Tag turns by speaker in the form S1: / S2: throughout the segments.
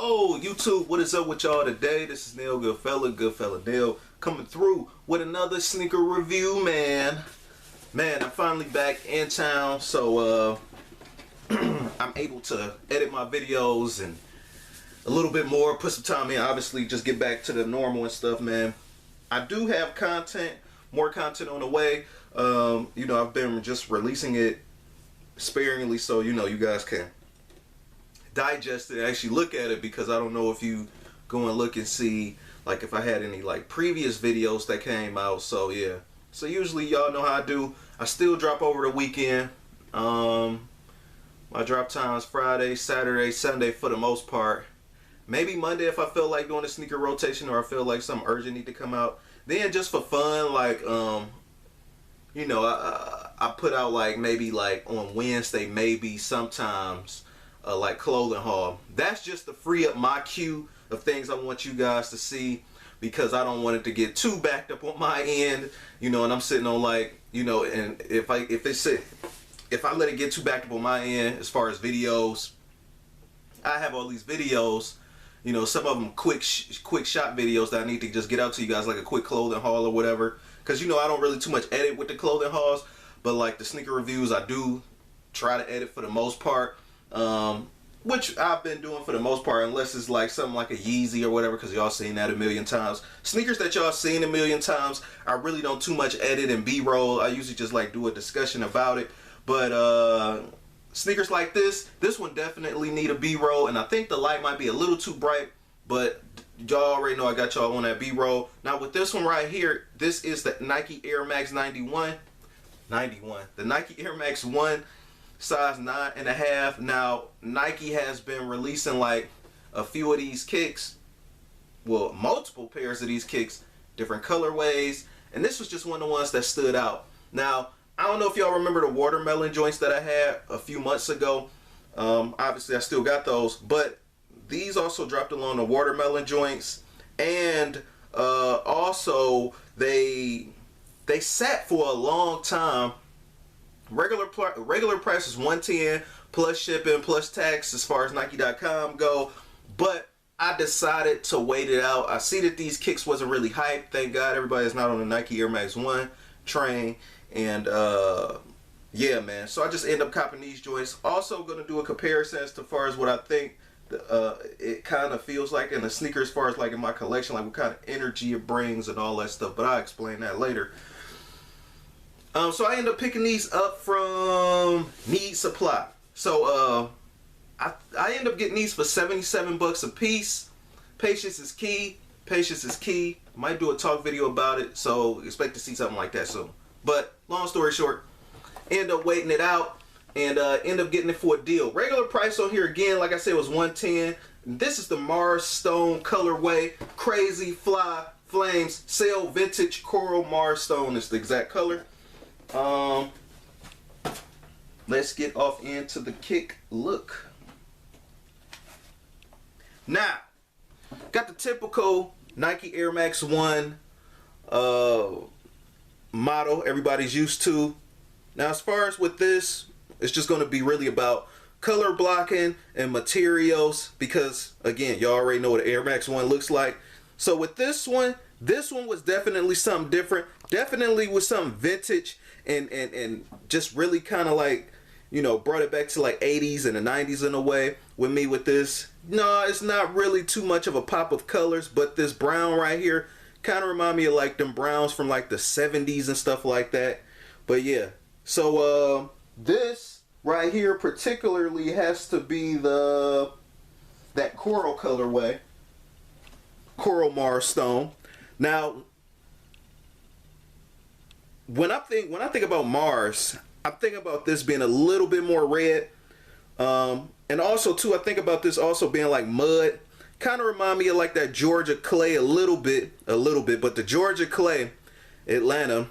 S1: Oh, YouTube, what is up with y'all today? This is Neil Goodfella Neil, coming through with another sneaker review, man. Man, I'm finally back in town, so I'm able to edit my videos and a little bit more, put some time in, obviously just get back to the normal and stuff, man. I do have content, more content on the way. You know, I've been just releasing it sparingly so, you know, you guys can digest it, actually look at it, because I don't know if you go and look and see like if I had any like previous videos that came out. So yeah, so usually y'all know how I do. I still drop over the weekend. My drop time is Friday, Saturday, Sunday for the most part. Maybe Monday if I feel like doing a sneaker rotation or I feel like something urgent need to come out. Then just for fun, like you know, I put out like maybe like on Wednesday, maybe sometimes like clothing haul. That's just to free up my queue of things I want you guys to see, because I don't want it to get too backed up on my end, you know, and I'm sitting on like, you know, and if I let it get too backed up on my end as far as videos, I have all these videos, you know, some of them quick shot videos that I need to just get out to you guys, like a quick clothing haul or whatever, because you know I don't really too much edit with the clothing hauls, but like the sneaker reviews I do try to edit for the most part. Which I've been doing for the most part, unless it's like something like a Yeezy or whatever, because y'all seen that a million times. Sneakers that y'all seen a million times, I really don't too much edit and B-roll. I usually just like do a discussion about it. But sneakers like this one definitely need a B-roll, and I think the light might be a little too bright, but y'all already know I got y'all on that B-roll. Now with this one right here, this is the Nike Air Max 91. The Nike Air Max 1. Size 9.5. Now Nike has been releasing like a few of these kicks, well, multiple pairs of these kicks, different colorways, and this was just one of the ones that stood out. Now I don't know if y'all remember the watermelon joints that I had a few months ago. Obviously I still got those, but these also dropped along the watermelon joints, and also they sat for a long time. Regular price is $110 plus shipping plus tax as far as Nike.com go, but I decided to wait it out. I see that these kicks wasn't really hyped. Thank God everybody's not on the Nike Air Max 1 train, and yeah, man. So I just end up copping these joints. Also gonna do a comparison as far as what I think it kind of feels like in the sneaker, as far as like in my collection, like what kind of energy it brings and all that stuff. But I'll explain that later. So I end up picking these up from Need Supply. So I end up getting these for 77 bucks a piece. Patience is key. Patience is key. Might do a talk video about it, so expect to see something like that soon. But long story short, end up waiting it out and end up getting it for a deal. Regular price on here again, like I said, was $110. This is the Mars Stone colorway. Crazy Fly Flames Sail Vintage Coral Mars Stone is the exact color. Let's get off into the kick look. Now, got the typical Nike Air Max 1 model everybody's used to. Now, as far as with this, it's just going to be really about color blocking and materials, because again, y'all already know what an Air Max 1 looks like. So with this one was definitely something different. Definitely was something vintage, and just really kind of like, you know, brought it back to like 80s and the 90s in a way with me with this. No, it's not really too much of a pop of colors, but this brown right here kind of remind me of like them browns from like the 70s and stuff like that. But yeah, so this right here particularly has to be that coral colorway, Coral Mars Stone. Now, when I think about Mars, I think about this being a little bit more red, and also too, I think about this also being like mud. Kind of remind me of like that Georgia clay a little bit, but the Georgia clay, Atlanta.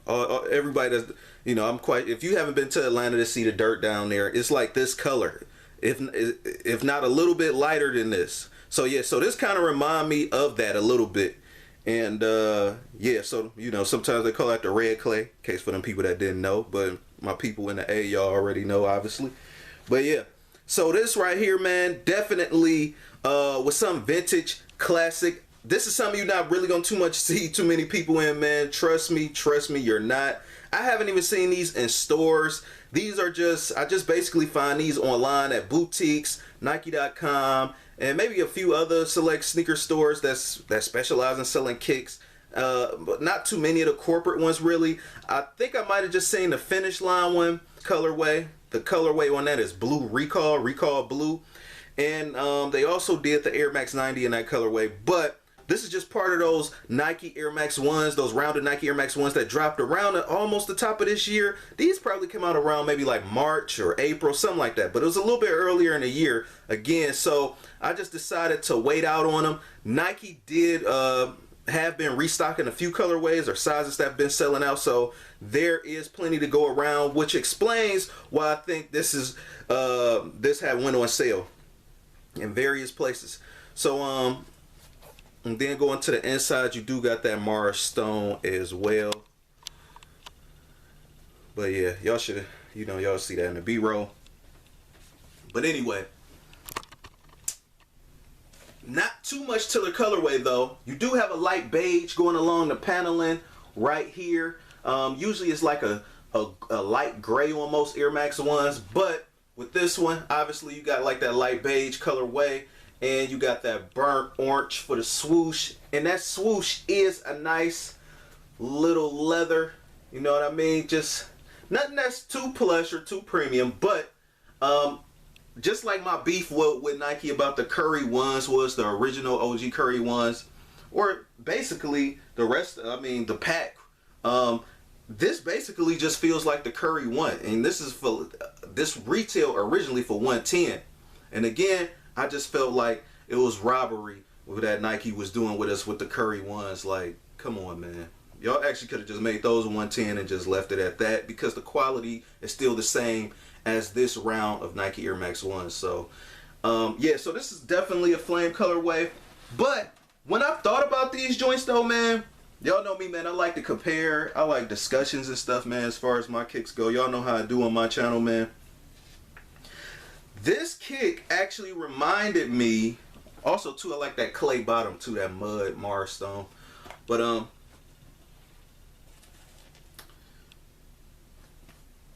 S1: Everybody does, you know, if you haven't been to Atlanta to see the dirt down there, it's like this color, if not a little bit lighter than this. So yeah, so this kind of remind me of that a little bit. And yeah, so you know, sometimes they call that the red clay, in case for them people that didn't know, but my people in the A, y'all already know, obviously. But yeah, So this right here, man, definitely with some vintage classic. This is something you're not really gonna see too many people in, man. Trust me, you're not. I haven't even seen these in stores. These are I just basically find these online at boutiques, Nike.com, and maybe a few other select sneaker stores that specialize in selling kicks. But not too many of the corporate ones, really. I think I might have just seen the Finish Line one colorway. The colorway on that is Blue Recall Blue. And they also did the Air Max 90 in that colorway. But this is just part of those Nike Air Max 1s, those rounded Nike Air Max 1s that dropped around almost the top of this year. These probably came out around maybe like March or April, something like that. But it was a little bit earlier in the year again. So I just decided to wait out on them. Nike did have been restocking a few colorways or sizes that have been selling out, so there is plenty to go around, which explains why I think this had went on sale in various places. So and then going to the inside, you do got that Mars Stone as well. But yeah, y'all should, y'all see that in the B-roll. But anyway, not too much to the colorway though. You do have a light beige going along the paneling right here. Usually it's like a light gray on most Air Max 1s, but with this one, obviously you got like that light beige colorway, and you got that burnt orange for the swoosh. And that swoosh is a nice little leather, you know what I mean? Just nothing that's too plush or too premium, but just like my beef with Nike about the Curry ones was the original OG Curry ones, or basically the rest, the pack. This basically just feels like the Curry one, and this retail originally for $110, and again, I just felt like it was robbery with that Nike was doing with us with the Curry ones. Like, come on, man. Y'all actually could have just made those 110 and just left it at that, because the quality is still the same as this round of Nike Air Max 1. So yeah, so this is definitely a flame colorway. But when I thought about these joints though, man, y'all know me, man, I like to compare. I like discussions and stuff, man, as far as my kicks go. Y'all know how I do on my channel, man. This kick actually reminded me, also too, I like that clay bottom too, that mud Mars Stone. But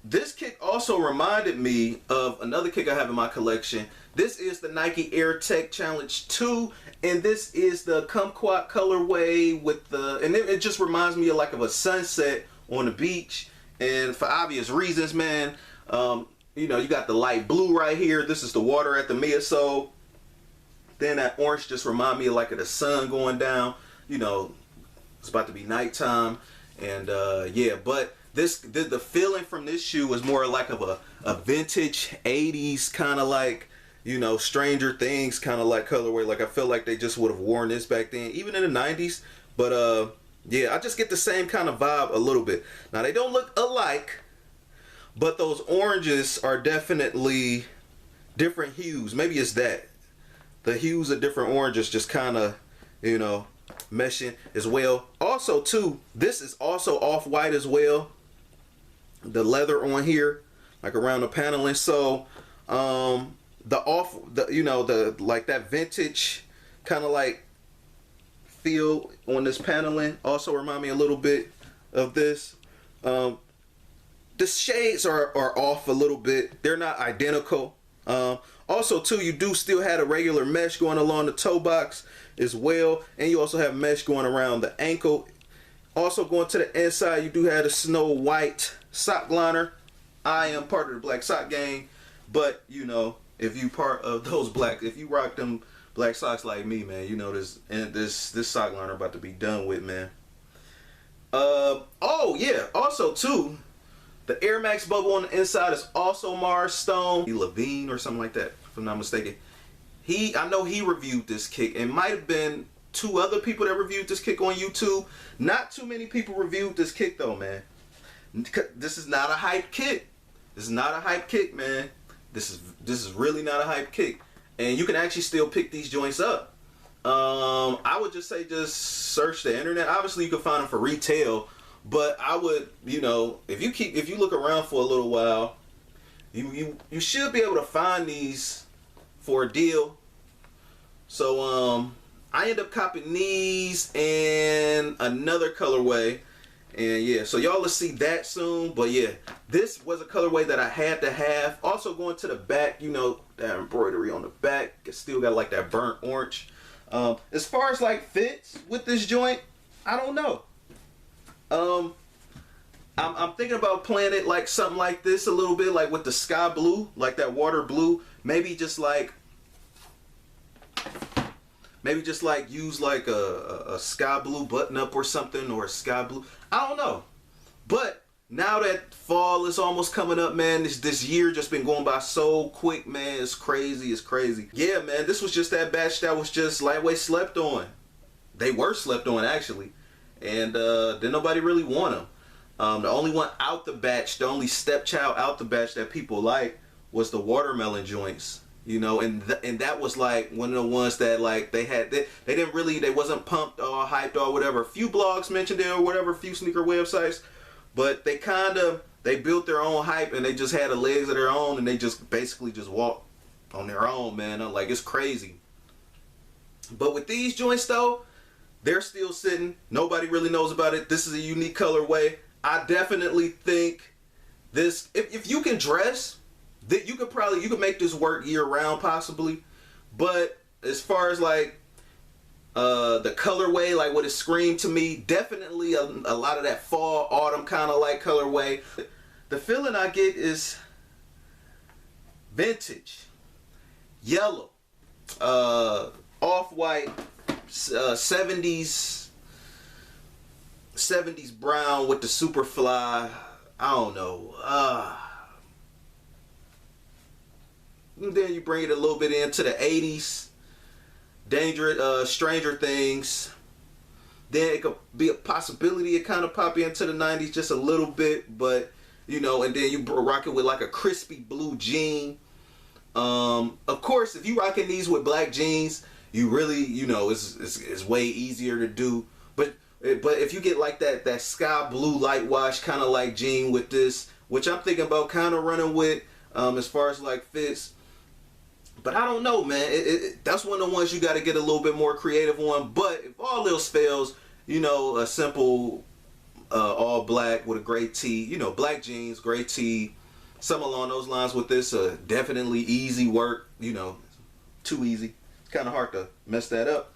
S1: this kick also reminded me of another kick I have in my collection. This is the Nike Air Tech Challenge 2, and this is the kumquat colorway with the, and it just reminds me of a sunset on the beach. And for obvious reasons, man, you got the light blue right here. This is the water at the midsole. Then that orange just remind me of the sun going down. It's about to be nighttime, and yeah, but the feeling from this shoe was more like of a vintage 80s kind of Stranger Things kind of colorway. I feel like they just would have worn this back then, even in the 90s. But yeah, I just get the same kind of vibe a little bit. Now they don't look alike, but those oranges are definitely different hues. Maybe it's that the hues of different oranges just kind of meshing as well. Also too, this is also off-white as well, the leather on here, around the paneling. So that vintage kind of feel on this paneling also remind me a little bit of this. The shades are off a little bit. They're not identical. Also too, you do still have a regular mesh going along the toe box as well, and you also have mesh going around the ankle. Also going to the inside, you do have the Snow White sock liner. I am part of the black sock gang, but if you part of those if you rock them black socks like me, man, this sock liner about to be done with, man. Oh yeah, also too, the Air Max bubble on the inside is also Mars Stone. Levine or something like that, if I'm not mistaken. I know he reviewed this kick, and might have been 2 other people that reviewed this kick on YouTube. Not too many people reviewed this kick though, man. This is not a hype kick. This is not a hype kick, man. This is really not a hype kick, and you can actually still pick these joints up. I would just say just search the internet. Obviously, you can find them for retail, but I would, if you look around for a little while, You should be able to find these for a deal. So I end up copying these and another colorway. And yeah, so y'all will see that soon. But yeah, this was a colorway that I had to have. Also going to the back, you know, that embroidery on the back. It still got like that burnt orange. As far as like fits with this joint, I don't know. I'm thinking about playing it like something like this a little bit, like with the sky blue, like that water blue. Maybe just like use like a sky blue button up or something, or a sky blue. I don't know. But now that fall is almost coming up, man, this year just been going by so quick, man. It's crazy. It's crazy. Yeah, man, this was just that batch that was just lightweight slept on. They were slept on, actually. And then nobody really want them. The only one out the batch, the only stepchild out the batch that people like was the watermelon joints. You know, and that was like one of the ones that like they wasn't pumped or hyped or whatever. A few blogs mentioned it or whatever, a few sneaker websites, but they built their own hype and they just had the legs of their own and they just basically just walked on their own, man. I'm like, it's crazy. But with these joints though, they're still sitting. Nobody really knows about it. This is a unique colorway. I definitely think this, if you can dress, that you could make this work year round possibly. But as far as like the colorway, like what it screamed to me, definitely a lot of that fall autumn kind of like colorway. The feeling I get is vintage, yellow, off-white, 70s brown with the super fly. I don't know. And then you bring it a little bit into the 80s. Dangerous, Stranger Things. Then it could be a possibility it kind of pop into the 90s just a little bit, but you know, and then you rock it with like a crispy blue jean. Of course, if you rocking these with black jeans, you really, you know, it's way easier to do. But if you get like that sky blue light wash kind of like jean with this, which I'm thinking about kind of running with, as far as like fits. But I don't know, man. That's one of the ones you got to get a little bit more creative on. But if all else fails, you know, a simple all black with a gray tee, you know, black jeans, gray tee, something along those lines with this, definitely easy work. You know, too easy. It's kind of hard to mess that up.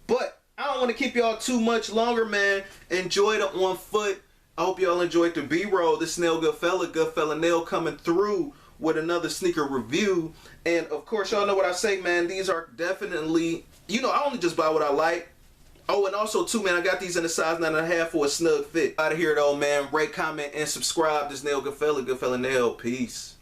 S1: But I don't want to keep y'all too much longer, man. Enjoy the on foot. I hope y'all enjoyed the B-roll. This Nail Goodfella Nail coming through with another sneaker review. And of course, y'all know what I say, man. These are definitely, you know, I only just buy what I like. Oh, and also too, man, I got these in a size 9.5 for a snug fit. Out of here though, man. Rate, comment, and subscribe. This Nail Goodfella Nail. Peace.